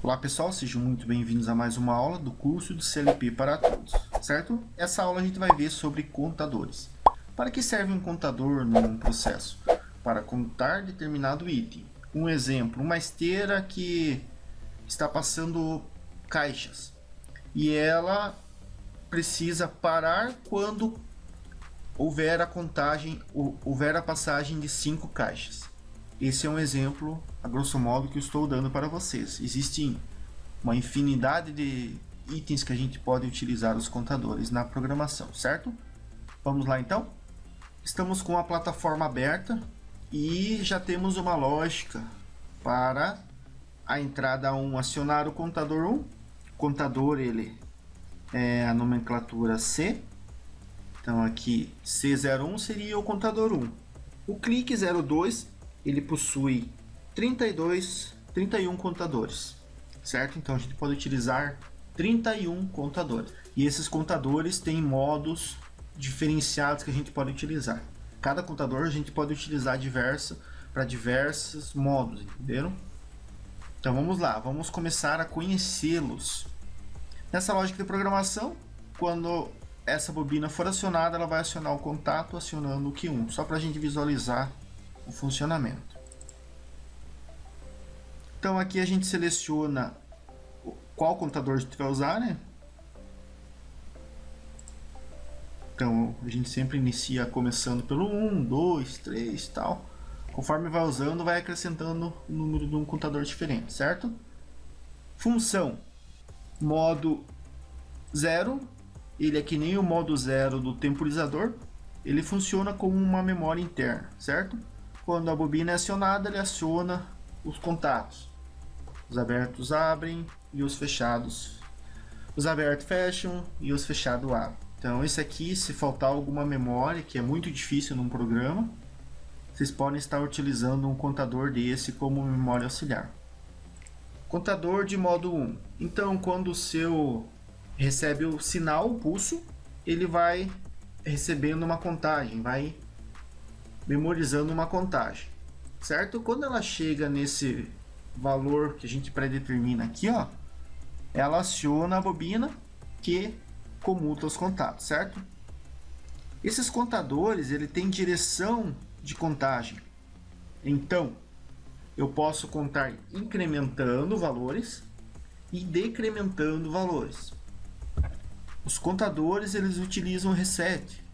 Olá pessoal, sejam muito bem-vindos a mais uma aula do curso de CLP para todos, certo? Essa aula a gente vai ver sobre contadores. Para que serve um contador num processo? Para contar determinado item. Um exemplo, uma esteira que está passando caixas e ela precisa parar quando houver a contagem, houver a passagem de 5 caixas. Esse é um exemplo, a grosso modo, que eu estou dando para vocês. Existem uma infinidade de itens que a gente pode utilizar os contadores na programação, certo? Vamos lá então? Estamos com a plataforma aberta e já temos uma lógica para a entrada 1 acionar o contador 1. O contador ele é a nomenclatura C. Então aqui C01 seria o contador 1. O clique 02 ele possui 31 contadores, certo? Então a gente pode utilizar 31 contadores. E esses contadores têm modos diferenciados que a gente pode utilizar. Cada contador a gente pode utilizar para diversos modos, entenderam? Então vamos lá, vamos começar a conhecê-los. Nessa lógica de programação, quando essa bobina for acionada, ela vai acionar o contato acionando o Q1, só para a gente visualizar o funcionamento. Então aqui a gente seleciona qual contador a gente vai usar, né? Então a gente sempre inicia começando pelo 1, 2, 3 tal. Conforme vai usando, vai acrescentando o número de um contador diferente, certo? Função modo 0, ele é que nem o modo 0 do temporizador, ele funciona como uma memória interna, certo? Quando a bobina é acionada, ele aciona os contatos. Os abertos abrem e os fechados. Os abertos fecham e os fechados abrem. Então, esse aqui, se faltar alguma memória, que é muito difícil num programa, vocês podem estar utilizando um contador desse como memória auxiliar. Contador de modo 1. Então, quando o seu recebe o sinal, o pulso, ele vai recebendo uma contagem, vai memorizando uma contagem, certo? Quando ela chega nesse valor que a gente predetermina aqui, ó, ela aciona a bobina que comuta os contatos, certo? Esses contadores, ele tem direção de contagem. Então, eu posso contar incrementando valores e decrementando valores. Os contadores, eles utilizam reset.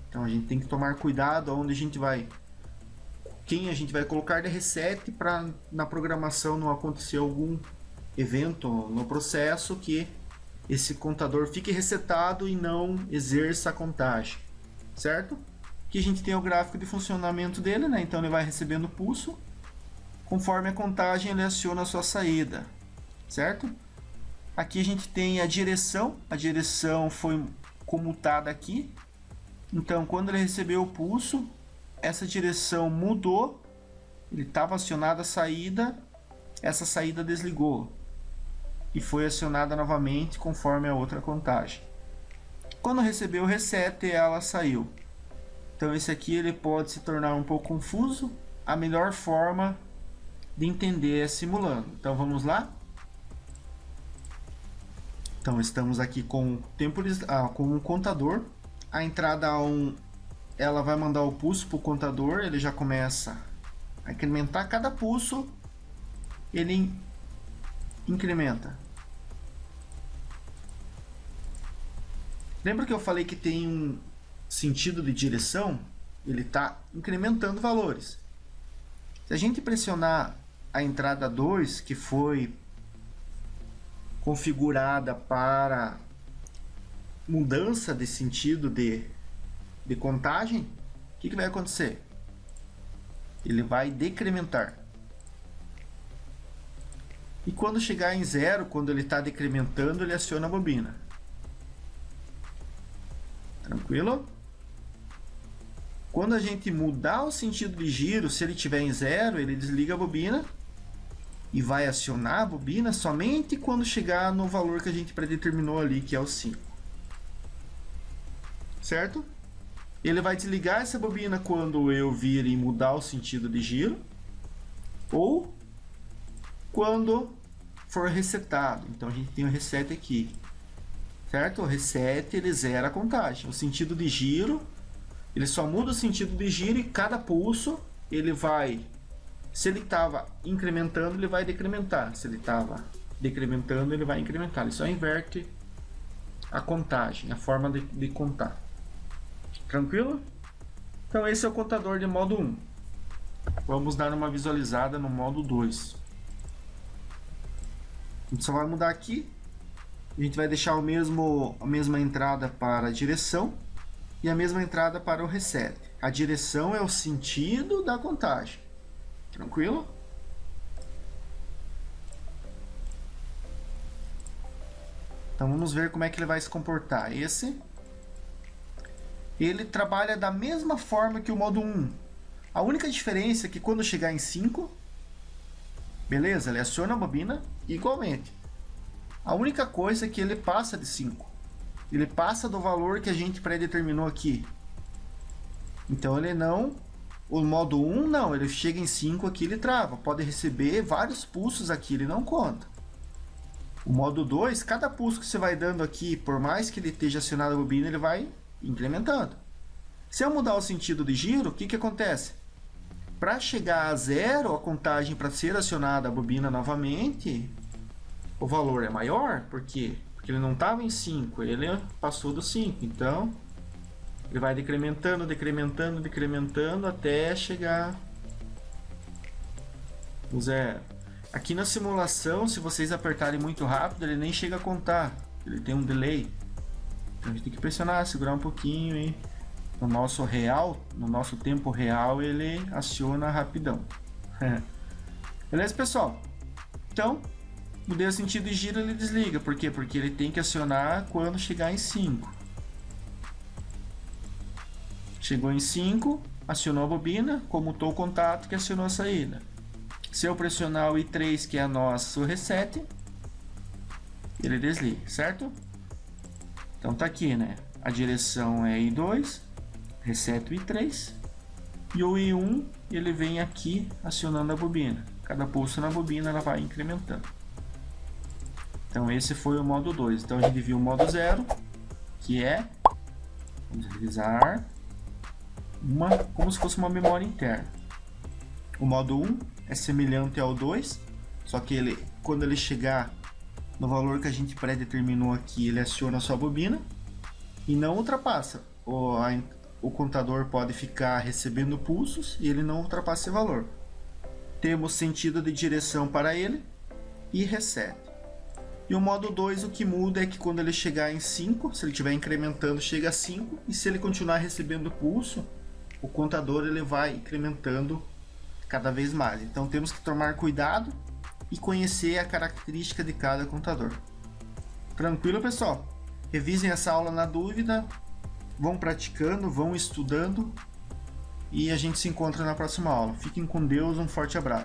Então a gente tem que tomar cuidado onde a gente vai, quem a gente vai colocar de reset para na programação não acontecer algum evento no processo que esse contador fique resetado e não exerça a contagem, certo? Aqui a gente tem o gráfico de funcionamento dele, né? Então ele vai recebendo pulso, conforme a contagem ele aciona a sua saída, certo? Aqui a gente tem a direção foi comutada aqui. Então, quando ele recebeu o pulso, essa direção mudou, ele estava acionada a saída, essa saída desligou e foi acionada novamente conforme a outra contagem. Quando recebeu o reset, ela saiu. Então, esse aqui ele pode se tornar um pouco confuso. A melhor forma de entender é simulando. Então, vamos lá? Então, estamos aqui com um contador. A entrada 1, ela vai mandar o pulso para o contador, ele já começa a incrementar. Cada pulso, ele incrementa. Lembra que eu falei que tem um sentido de direção? Ele está incrementando valores. Se a gente pressionar a entrada 2, que foi configurada para mudança de sentido de contagem, o que vai acontecer? Ele vai decrementar. E quando chegar em 0, quando ele está decrementando, ele aciona a bobina. Tranquilo? Quando a gente mudar o sentido de giro, se ele estiver em 0, ele desliga a bobina e vai acionar a bobina somente quando chegar no valor que a gente predeterminou ali, que é o 5. Certo? Ele vai desligar essa bobina quando eu vir e mudar o sentido de giro, ou quando for resetado. Então a gente tem o reset aqui, certo? O reset, ele zera a contagem. O sentido de giro, ele só muda o sentido de giro e cada pulso ele vai, se ele estava incrementando, ele vai decrementar. Se ele estava decrementando, ele vai incrementar. Ele só inverte a contagem, a forma de contar. Tranquilo? Então esse é o contador de modo 1. Vamos dar uma visualizada no modo 2. A gente só vai mudar aqui. A gente vai deixar a mesma entrada para a direção e a mesma entrada para o reset. A direção é o sentido da contagem. Tranquilo? Então vamos ver como é que ele vai se comportar. Ele trabalha da mesma forma que o modo 1. A única diferença é que quando chegar em 5, beleza, ele aciona a bobina igualmente. A única coisa é que ele passa de 5. Ele passa do valor que a gente pré-determinou aqui. Então ele não... O modo 1 não, ele chega em 5 aqui, ele trava. Pode receber vários pulsos aqui, ele não conta. O modo 2, cada pulso que você vai dando aqui, por mais que ele esteja acionado a bobina, ele vai incrementando. Se eu mudar o sentido de giro, o que acontece? Para chegar a 0, a contagem para ser acionada a bobina novamente, o valor é maior. Por quê? Porque ele não estava em 5, ele passou do 5. Então, ele vai decrementando, decrementando, decrementando até chegar no 0. Aqui na simulação, se vocês apertarem muito rápido, ele nem chega a contar. Ele tem um delay. Então a gente tem que pressionar, segurar um pouquinho e no nosso tempo real, ele aciona rapidão. Beleza, pessoal? Então, mudei o sentido de giro, ele desliga. Por quê? Porque ele tem que acionar quando chegar em 5. Chegou em 5, acionou a bobina, comutou o contato que acionou a saída. Se eu pressionar o I3, que é nosso reset, ele desliga, certo? Então tá aqui, né? A direção é I2, reset o I3, e o I1 ele vem aqui acionando a bobina. Cada pulso na bobina ela vai incrementando. Então esse foi o modo 2. Então a gente viu o modo 0, que é, vamos revisar, como se fosse uma memória interna. O modo 1 é semelhante ao 2, só que quando ele chegar no valor que a gente pré-determinou aqui, ele aciona a sua bobina e não ultrapassa. O contador pode ficar recebendo pulsos e ele não ultrapassa esse valor. Temos sentido de direção para ele e reset. E o modo 2, o que muda é que quando ele chegar em 5, se ele estiver incrementando, chega a 5, e se ele continuar recebendo pulso, o contador ele vai incrementando cada vez mais. Então temos que tomar cuidado e conhecer a característica de cada contador. Tranquilo, pessoal? Revisem essa aula na dúvida, vão praticando, vão estudando e a gente se encontra na próxima aula. Fiquem com Deus, um forte abraço.